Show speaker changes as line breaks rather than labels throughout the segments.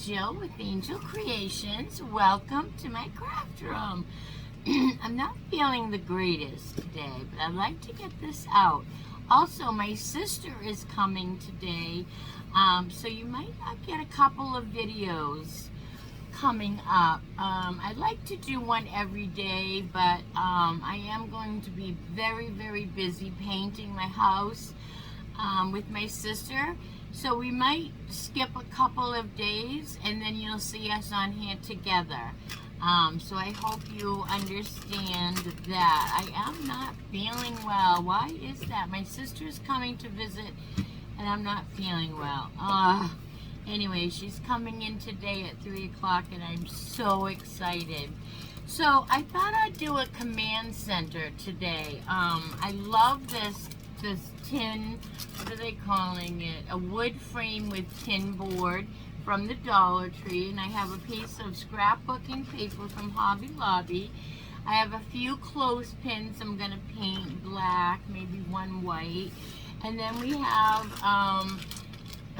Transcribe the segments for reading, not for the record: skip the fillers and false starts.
Jill with Angel Creations. Welcome to my craft room. I'm not feeling the greatest today, but I'd like to get this out. Also, my sister is coming today, so you might not get a couple of videos coming up. I'd like to do one every day, but I am going to be very, very busy painting my house with my sister. So we might skip a couple of days and then you'll see us on here together. So I hope you understand that. I am not feeling well. Why is that? My sister's coming to visit and I'm not feeling well. Anyway, she's coming in today at 3 o'clock and I'm so excited. So I thought I'd do a command center today. I love this tin, what are they calling it? A wood frame with tin board from the Dollar Tree, and I have a piece of scrapbooking paper from Hobby Lobby. I have a few clothespins I'm gonna paint black, maybe one white, and then we have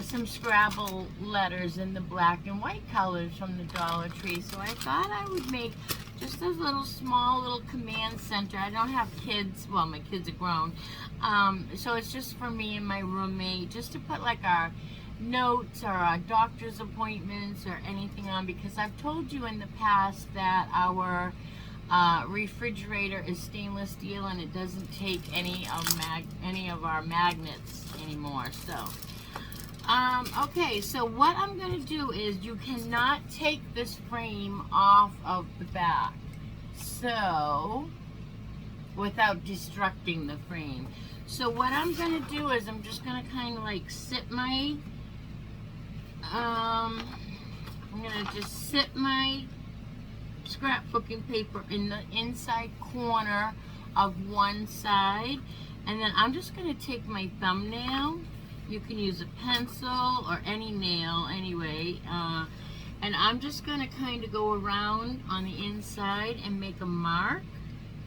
some Scrabble letters in the black and white colors from the Dollar Tree. So I thought I would make just a small little command center. I don't have kids, well, my kids are grown, so it's just for me and my roommate, just to put like our notes or our doctor's appointments or anything on, because I've told you in the past that our refrigerator is stainless steel and it doesn't take any of our magnets anymore. So okay, so what I'm going to do is, you cannot take this frame off of the back, so, without destructing the frame. So what I'm going to do is, I'm just going to kind of like sit my, I'm going to just sit my scrapbooking paper in the inside corner of one side, and then I'm just going to take my thumbnail. You can use a pencil or any nail anyway, and I'm just going to kind of go around on the inside and make a mark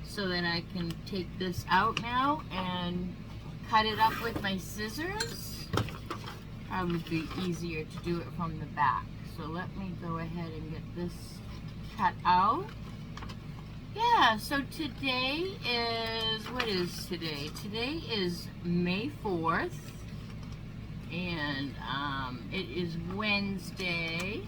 so that I can take this out now and cut it up with my scissors. Probably be easier to do it from the back. So let me go ahead and get this cut out. Yeah, so today is, what is today? Today is May 4th. And it is Wednesday,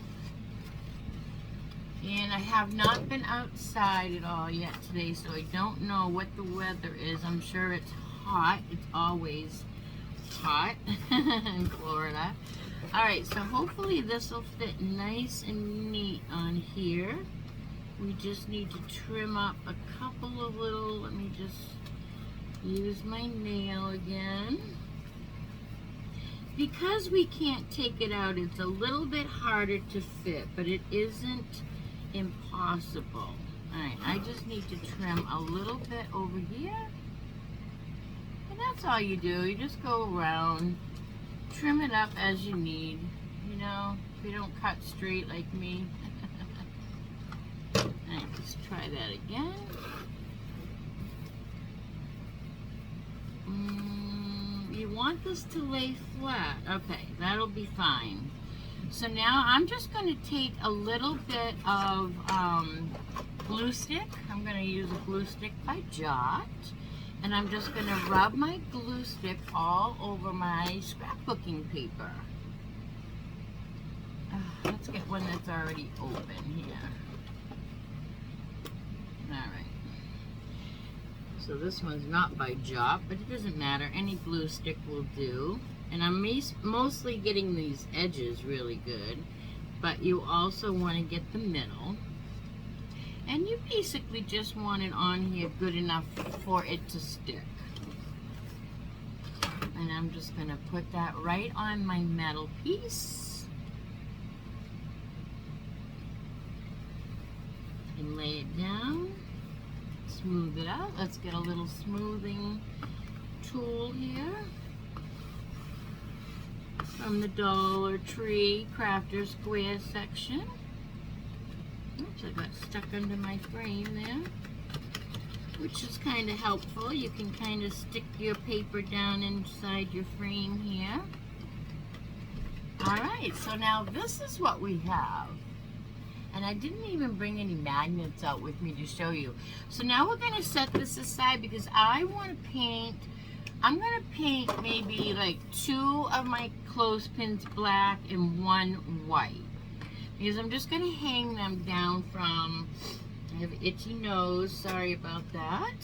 and I have not been outside at all yet today, so I don't know what the weather is. I'm sure it's hot. It's always hot in Florida. Alright, so hopefully this will fit nice and neat on here. We just need to trim up a couple of little, let me just use my nail again. Because we can't take it out, it's a little bit harder to fit, but it isn't impossible. Alright, I just need to trim a little bit over here. And that's all you do. You just go around, trim it up as you need. You know, if you don't cut straight like me. Alright, let's try that again. You want this to lay flat. Okay, that'll be fine. So now I'm just going to take a little bit of glue stick. I'm going to use a glue stick by Jot. And I'm just going to rub my glue stick all over my scrapbooking paper. Let's get one that's already open here. Alright. So this one's not by Jot, but it doesn't matter. Any glue stick will do. And I'm mostly getting these edges really good, but you also want to get the middle. And you basically just want it on here good enough for it to stick. And I'm just going to put that right on my metal piece. And lay it down. Smooth it out. Let's get a little smoothing tool here from the Dollar Tree Crafter Square section. Oops, I got stuck under my frame there, which is kind of helpful. You can kind of stick your paper down inside your frame here. Alright, so now this is what we have. And I didn't even bring any magnets out with me to show you. So now we're going to set this aside because I want to paint. I'm going to paint maybe like 2 of my clothespins black and 1 white. Because I'm just going to hang them down from, I have an itchy nose, sorry about that.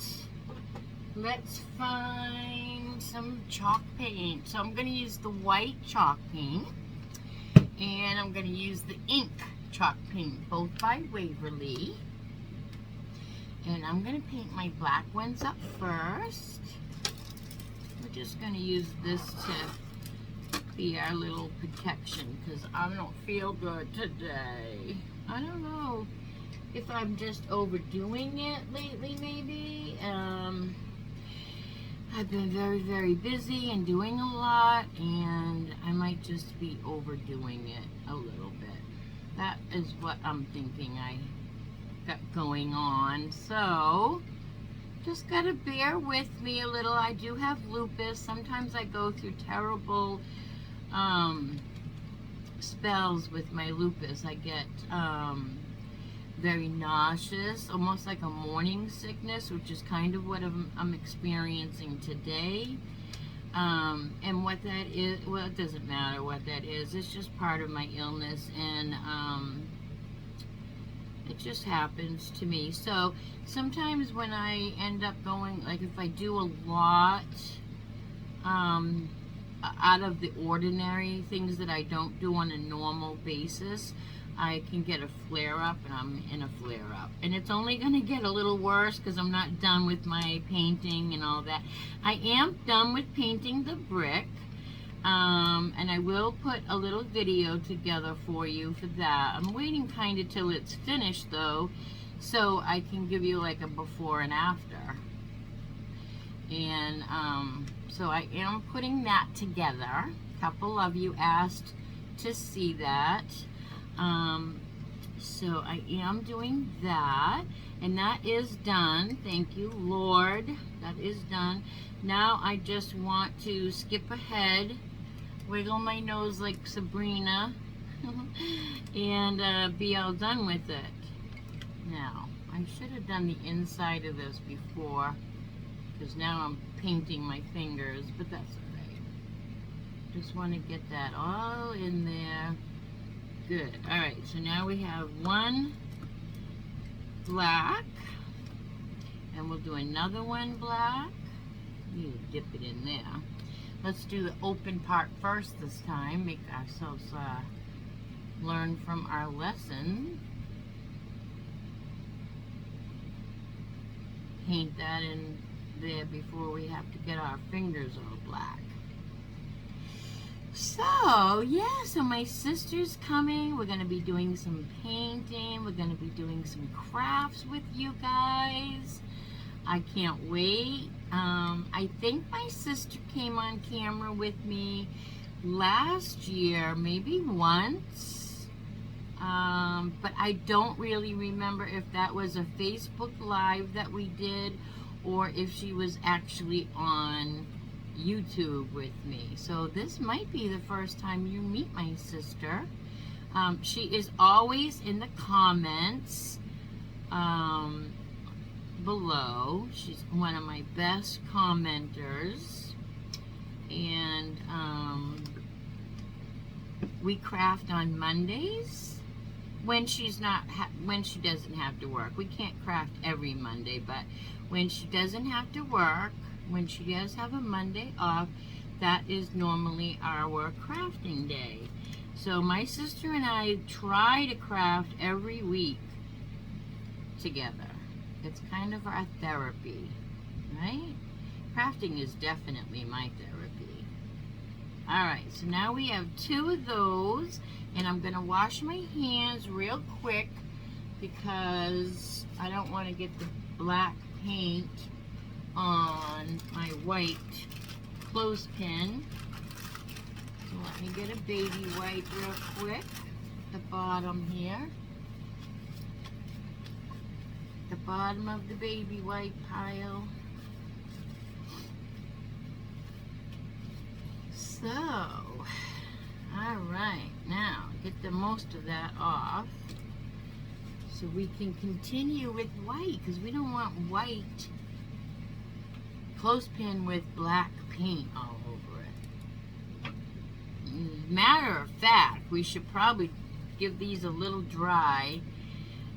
Let's find some chalk paint. So I'm going to use the white chalk paint. And I'm going to use the ink chalk paint, both by Waverly. And I'm going to paint my black ones up first. We're just going to use this to be our little protection because I don't feel good today. I don't know if I'm just overdoing it lately, maybe. I've been very, very busy and doing a lot, and I might just be overdoing it a little bit. That is what I'm thinking I got going on. So, just gotta bear with me a little. I do have lupus. Sometimes I go through terrible spells with my lupus. I get very nauseous, almost like a morning sickness, which is kind of what I'm experiencing today. And what that is, well, it doesn't matter what that is. It's just part of my illness, and it just happens to me. So sometimes when I end up going, like if I do a lot out of the ordinary, things that I don't do on a normal basis, I can get a flare-up, and I'm in a flare-up. And it's only going to get a little worse because I'm not done with my painting and all that. I am done with painting the brick, and I will put a little video together for you for that. I'm waiting kind of till it's finished, though, so I can give you like a before and after. And so I am putting that together. A couple of you asked to see that. So I am doing that, and that is done. Thank you, Lord. That is done. Now I just want to skip ahead, wiggle my nose like Sabrina, and be all done with it. Now, I should have done the inside of this before, because now I'm painting my fingers, but that's alright. Just want to get that all in there. Good. Alright, so now we have 1 black, and we'll do another 1 black. You dip it in there. Let's do the open part first this time. Make ourselves learn from our lesson. Paint that in there before we have to get our fingers all black. So, yeah, so my sister's coming. We're going to be doing some painting. We're going to be doing some crafts with you guys. I can't wait. I think my sister came on camera with me last year, maybe once. But I don't really remember if that was a Facebook Live that we did or if she was actually on YouTube with me. So this might be the first time you meet my sister. She is always in the comments below. She's one of my best commenters, and we craft on Mondays when she's not when she doesn't have to work. We can't craft every Monday, but when she doesn't have to work, when she does have a Monday off, that is normally our crafting day. So my sister and I try to craft every week together. It's kind of our therapy, right? Crafting is definitely my therapy. Alright, so now we have 2 of those, and I'm going to wash my hands real quick because I don't want to get the black paint on my white clothespin. So let me get a baby wipe real quick. The bottom here. The bottom of the baby wipe pile. So, Alright, now get the most of that off so we can continue with white, because we don't want white clothespin with black paint all over it. Matter of fact, we should probably give these a little dry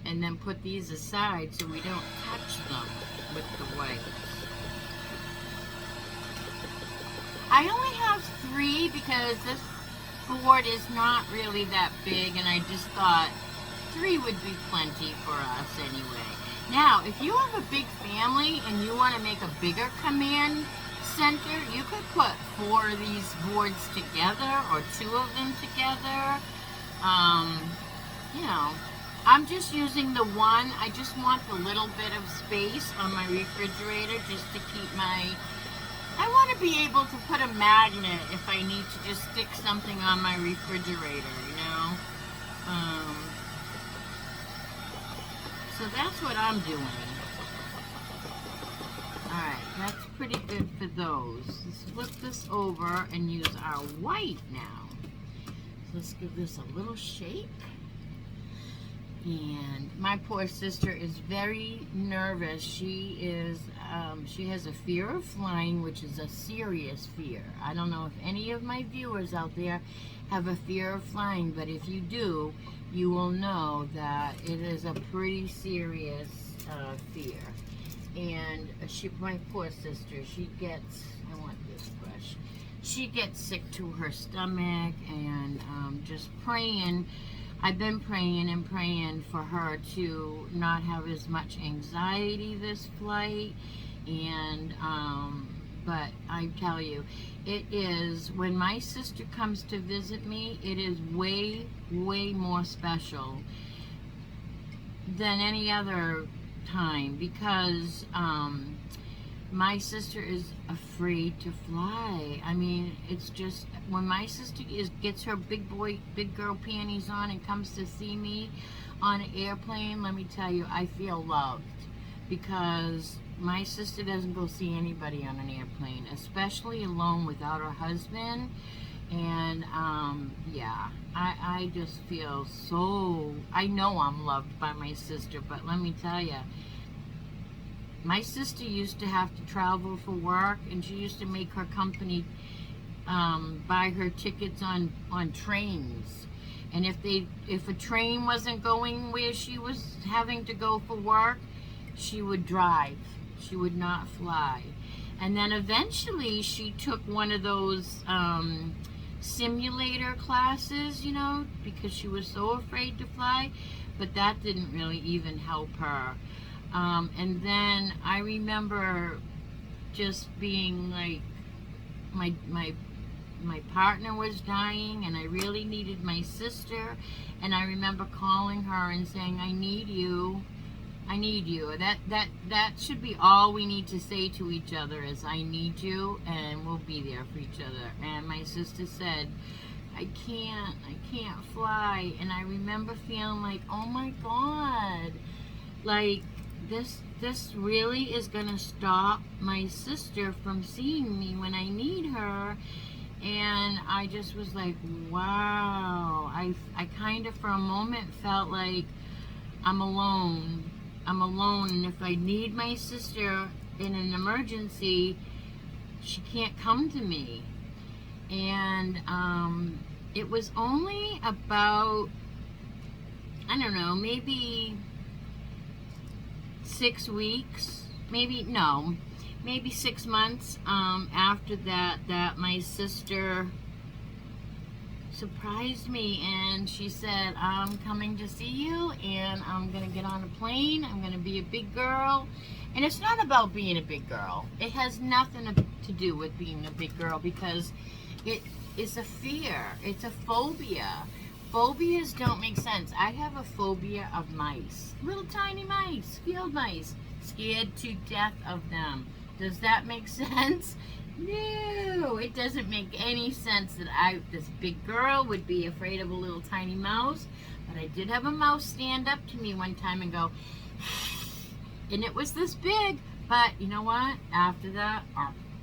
and then put these aside so we don't touch them with the white. I only have 3 because this board is not really that big, and I just thought 3 would be plenty for us anyway. Now, if you have a big family and you want to make a bigger command center, you could put 4 of these boards together or 2 of them together. You know, I'm just using the one. I just want a little bit of space on my refrigerator just to keep my... I want to be able to put a magnet if I need to just stick something on my refrigerator, you know? So that's what I'm doing. Alright, that's pretty good for those. Let's flip this over and use our white now. So let's give this a little shake. And my poor sister is very nervous. She has a fear of flying, which is a serious fear. I don't know if any of my viewers out there have a fear of flying, but if you do, you will know that it is a pretty serious fear. And my poor sister, she gets, I want this brush, she gets sick to her stomach, and just praying. I've been praying and praying for her to not have as much anxiety this flight. And but I tell you, it is, when my sister comes to visit me, it is way, way more special than any other time, because my sister is afraid to fly. I mean, it's just, when my sister gets her big girl panties on and comes to see me on an airplane, let me tell you, I feel loved, because my sister doesn't go see anybody on an airplane, especially alone without her husband. And yeah, I just feel so, I know I'm loved by my sister, but let me tell you, my sister used to have to travel for work, and she used to make her company buy her tickets on trains. And if a train wasn't going where she was having to go for work, she would drive. She would not fly. And then eventually she took one of those simulator classes, you know, because she was so afraid to fly, but that didn't really even help her. And then I remember just being like, my partner was dying, and I really needed my sister, and I remember calling her and saying, I need you. I need you. That should be all we need to say to each other, is I need you, and we'll be there for each other. And my sister said, I can't fly. And I remember feeling like, oh my God, like this really is gonna stop my sister from seeing me when I need her. And I just was like, wow. I kind of for a moment felt like I'm alone. I'm alone, and if I need my sister in an emergency, she can't come to me. And it was only about, I don't know, maybe 6 weeks, maybe 6 months after that my sister surprised me, and she said, I'm coming to see you, and I'm gonna get on a plane, I'm gonna be a big girl. And it's not about being a big girl. It has nothing to do with being a big girl, because it is a fear. It's a phobia. Phobias don't make sense. I have a phobia of mice. Little tiny mice, field mice. Scared to death of them. Does that make sense? No, it doesn't make any sense that this big girl would be afraid of a little tiny mouse. But I did have a mouse stand up to me one time and go, and it was this big. But you know what? After that,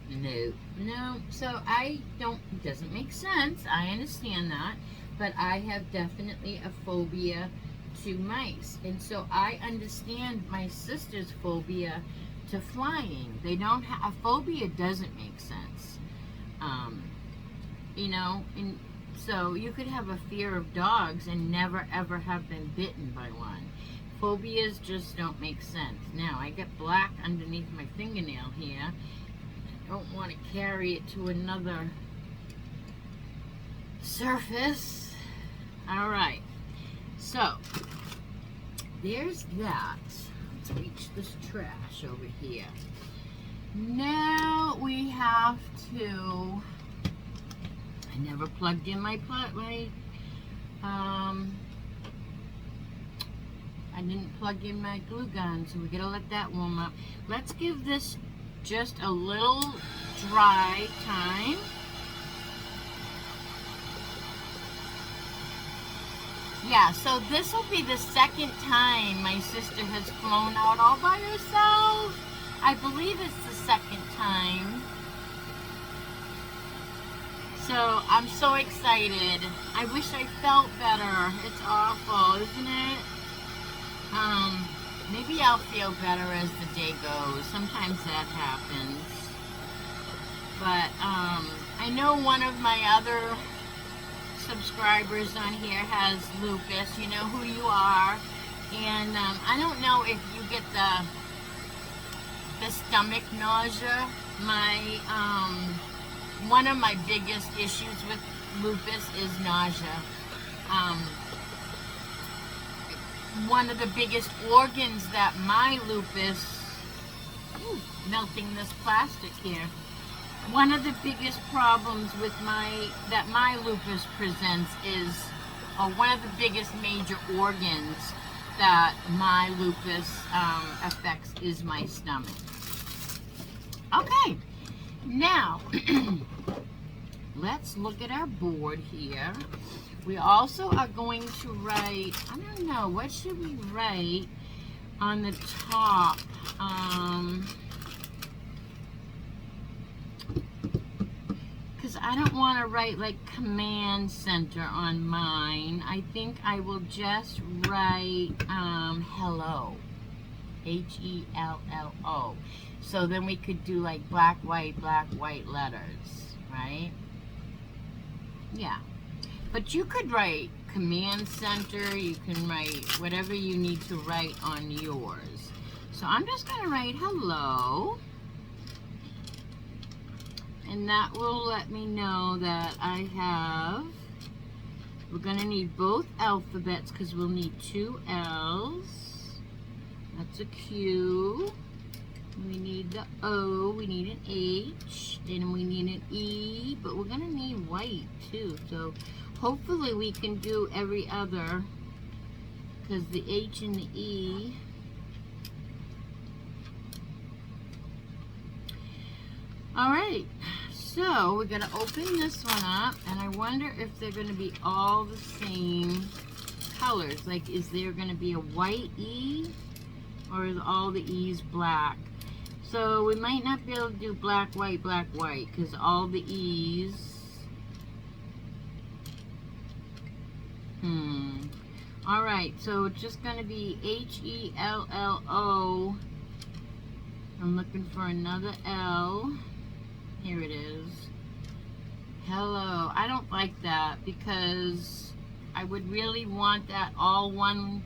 No, no. So I don't, it doesn't make sense. I understand that. But I have definitely a phobia to mice. And so I understand my sister's phobia to flying. They don't have, a phobia doesn't make sense. You know, and so you could have a fear of dogs and never ever have been bitten by one. Phobias just don't make sense. Now, I got black underneath my fingernail here. I don't want to carry it to another surface. All right, so there's that. Let's reach this trash over here. Now we have to, I never plugged in my I didn't plug in my glue gun, so we gotta let that warm up. Let's give this just a little dry time. Yeah, so this will be the second time my sister has flown out all by herself. I believe it's the second time. So I'm so excited. I wish I felt better. It's awful, isn't it? Maybe I'll feel better as the day goes. Sometimes that happens. But I know one of my other subscribers on here has lupus. You know who you are. And I don't know if you get the stomach nausea. One of my biggest issues with lupus is nausea. One of the biggest organs that my lupus, melting this plastic here. One of the biggest problems with that my lupus presents is, one of the biggest major organs that my lupus affects is my stomach. Okay, now let's look at our board here. We also are going to write, I don't know, what should we write on the top? Because I don't want to write like command center on mine. I think I will just write hello. H-E-L-L-O. So then we could do like black, white letters, right? Yeah. But you could write command center, you can write whatever you need to write on yours. So I'm just going to write hello. And that will let me know that I have, we're going to need both alphabets because we'll need two L's. That's a Q. We need the O, we need an H, and we need an E, but we're going to need white too. So hopefully we can do every other, because the H and the E. All right, so we're going to open this one up, and I wonder if they're going to be all the same colors. Like, is there going to be a white E, or is all the E's black? So we might not be able to do black, white, because all the E's. All right, so it's just going to be H-E-L-L-O. I'm looking for another L. Here it is. Hello. I don't like that because I would really want that all one.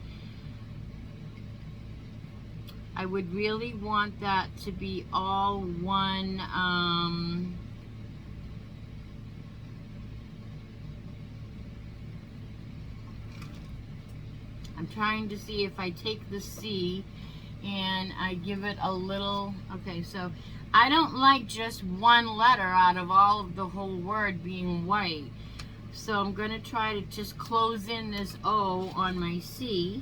I would really want that to be all one. I'm trying to see if I take the C and I give it a little, okay, so I don't like just one letter out of all of the whole word being white. So I'm going to try to just close in this O on my C.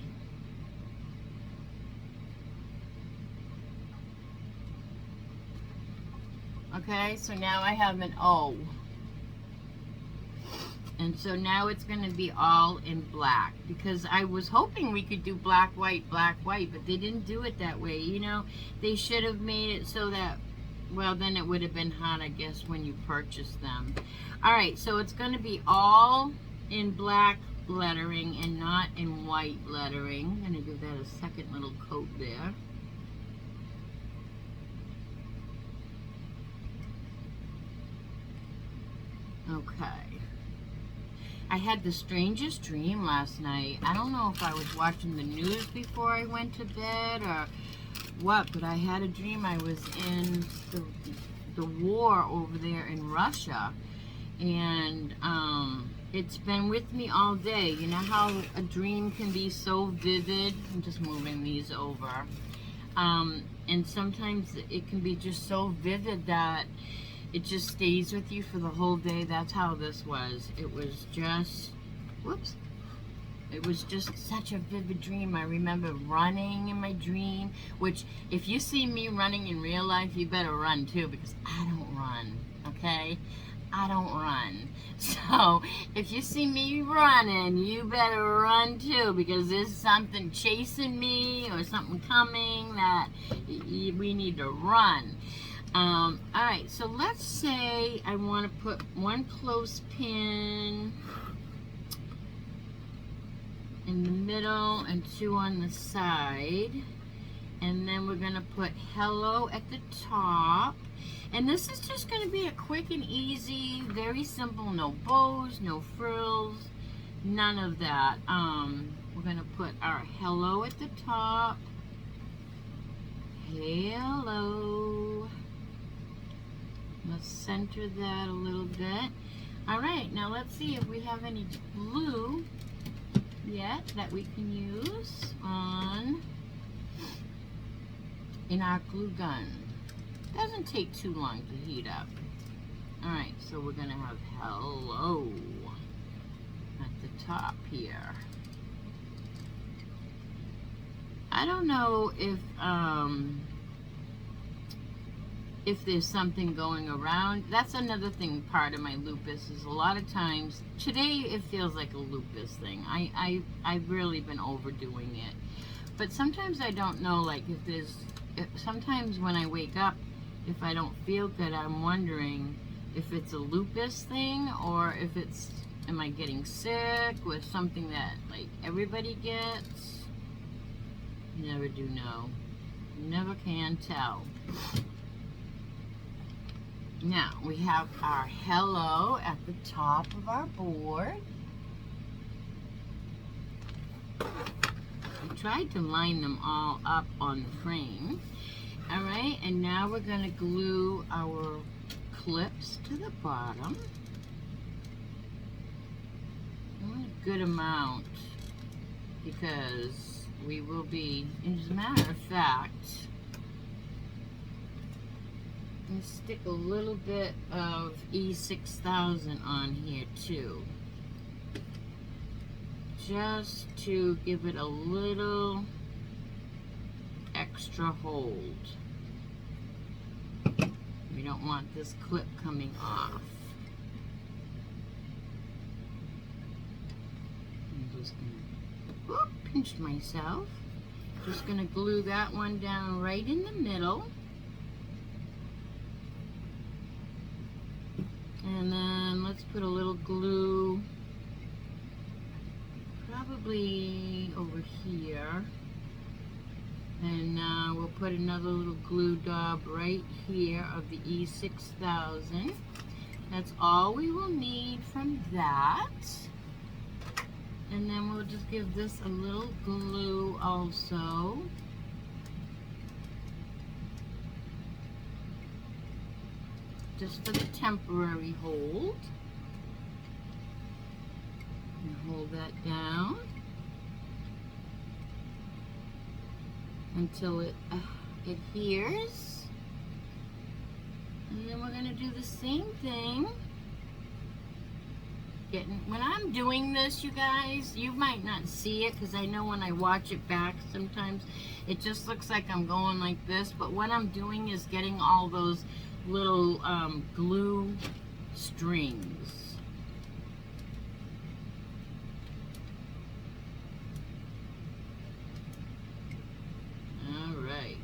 Okay, so now I have an O. And so now it's going to be all in black, because I was hoping we could do black, white, but they didn't do it that way. You know, they should have made it so that Well, then it would have been hot, I guess, when you purchased them. All right, so it's going to be all in black lettering and not in white lettering. I'm going to give that a second little coat there. Okay. I had the strangest dream last night. I don't know if I was watching the news before I went to bed or what, but I had a dream I was in the war over there in Russia, and it's been with me all day. You know how a dream can be so vivid? I'm just moving these over. And sometimes it can be just so vivid that it just stays with you for the whole day. That's how this was. It was just, whoops. It was just such a vivid dream. I remember running in my dream, which if you see me running in real life, you better run too, because I don't run, okay? I don't run. So if you see me running, you better run too, because there's something chasing me or something coming that we need to run. All right, so let's say I want to put one clothespin in the middle and two on the side, and then we're going to put hello at the top. And this is just going to be a quick and easy, very simple, no bows, no frills, none of that. We're going to put our hello at the top. Hello. Let's center that a little bit. All right, now let's see if we have any glue yet that we can use on in our glue gun. Doesn't take too long to heat up. All right, so we're gonna have hello at the top here. I don't know if there's something going around. That's another thing, part of my lupus, is a lot of times, today it feels like a lupus thing. I've really been overdoing it. But sometimes I don't know, like sometimes when I wake up, if I don't feel good, I'm wondering if it's a lupus thing or if it's, am I getting sick with something that like everybody gets? You never do know. You never can tell. Now, we have our hello at the top of our board. I tried to line them all up on the frame. All right, and now we're going to glue our clips to the bottom. I want a good amount because we will be, as a matter of fact, and stick a little bit of E6000 on here too, just to give it a little extra hold. We don't want this clip coming off. I'm just gonna pinch myself. Just gonna glue that one down right in the middle. And then let's put a little glue probably over here. And we'll put another little glue dab right here of the E6000. That's all we will need from that. And then we'll just give this a little glue also. Just for the temporary hold. And hold that down until it adheres. And then we're going to do the same thing. When I'm doing this, you guys, you might not see it because I know when I watch it back sometimes it just looks like I'm going like this, but what I'm doing is getting all those little glue strings. All right.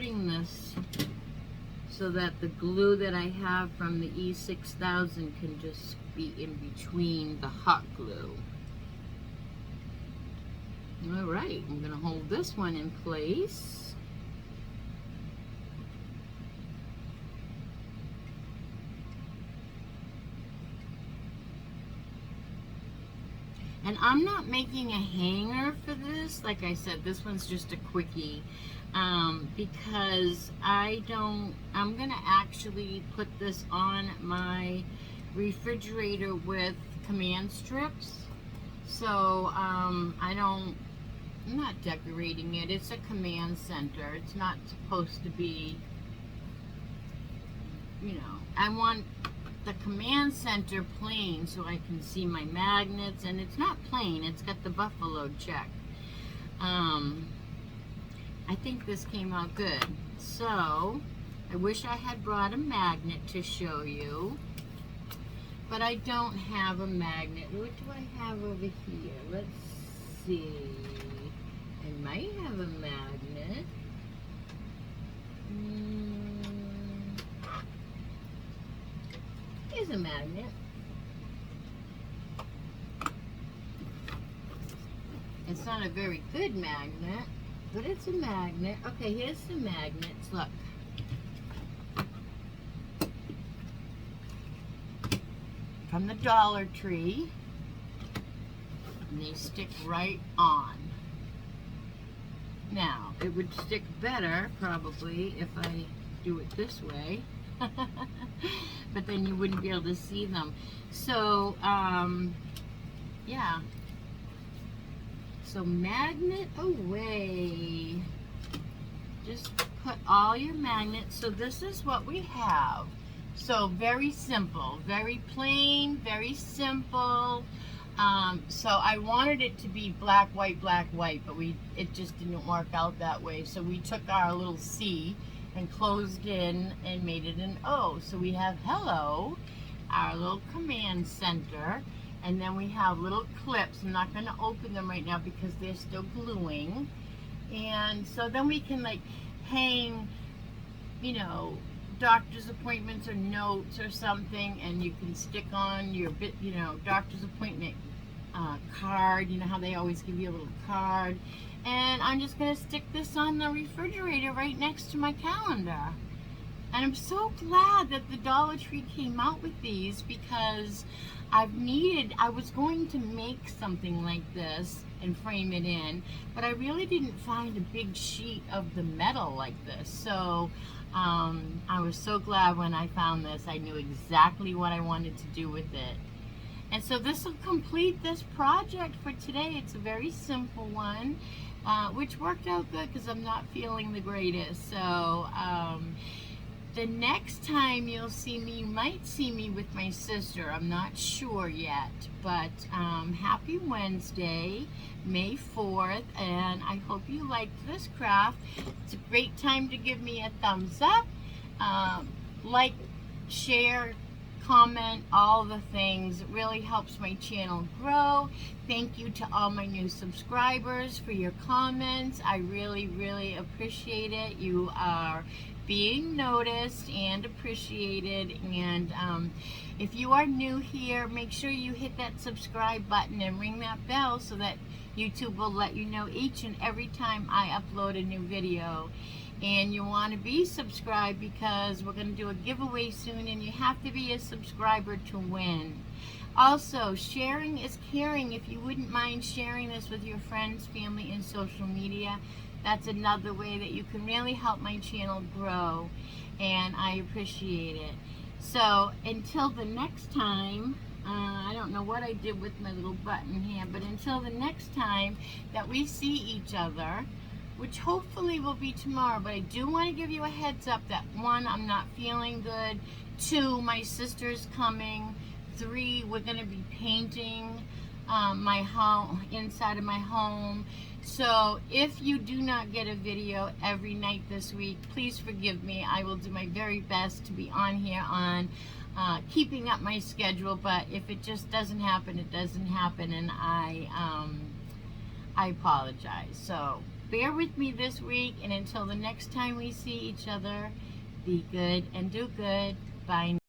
putting this so that the glue that I have from the E6000 can just be in between the hot glue. All right, I'm going to hold this one in place. And I'm not making a hanger for this. Like I said, this one's just a quickie. Because I'm gonna actually put this on my refrigerator with command strips. So I'm not decorating it. It's a command center. It's not supposed to be, you know, I want the command center plain so I can see my magnets, and it's not plain, it's got the buffalo check. I think this came out good. So I wish I had brought a magnet to show you, but I don't have a magnet. What do I have over here? Let's see. I might have a magnet. Here's a magnet. It's not a very good magnet, but it's a magnet. Okay, here's the magnets. Look. From the Dollar Tree. And they stick right on. Now, it would stick better, probably, if I do it this way. But then you wouldn't be able to see them. So, yeah. So magnet away. Just put all your magnets. So this is what we have. So very simple, very plain, very simple. So I wanted it to be black, white, but it just didn't work out that way. So we took our little C and closed in and made it an O. So we have hello, our little command center, and then we have little clips. I'm not going to open them right now because they're still gluing. And so then we can like hang, you know, doctor's appointments or notes or something, and you can stick on your doctor's appointment card. You know how they always give you a little card. And I'm just going to stick this on the refrigerator right next to my calendar. And I'm so glad that the Dollar Tree came out with these, because I was going to make something like this and frame it in, but I really didn't find a big sheet of the metal like this. So I was so glad when I found this. I knew exactly what I wanted to do with it. And so this will complete this project for today. It's a very simple one, which worked out good because I'm not feeling the greatest. So the next time you'll see me, you might see me with my sister. I'm not sure yet, but happy Wednesday, May 4th, and I hope you liked this craft. It's a great time to give me a thumbs up, like, share, comment, all the things. It really helps my channel grow. Thank you to all my new subscribers for your comments. I really, really appreciate it. You are being noticed and appreciated. And if you are new here, make sure you hit that subscribe button and ring that bell so that YouTube will let you know each and every time I upload a new video. And you want to be subscribed because we're going to do a giveaway soon, and you have to be a subscriber to win. Also, sharing is caring. If you wouldn't mind sharing this with your friends, family, and social media, that's another way that you can really help my channel grow, and I appreciate it. So until the next time, I don't know what I did with my little button here, but until the next time that we see each other, which hopefully will be tomorrow, but I do want to give you a heads up that 1, I'm not feeling good. 2, my sister's coming. 3, we're going to be painting my home, inside of my home. So if you do not get a video every night this week, please forgive me. I will do my very best to be on here on keeping up my schedule, but if it just doesn't happen, it doesn't happen, and I apologize. So bear with me this week, and until the next time we see each other, be good and do good. Bye.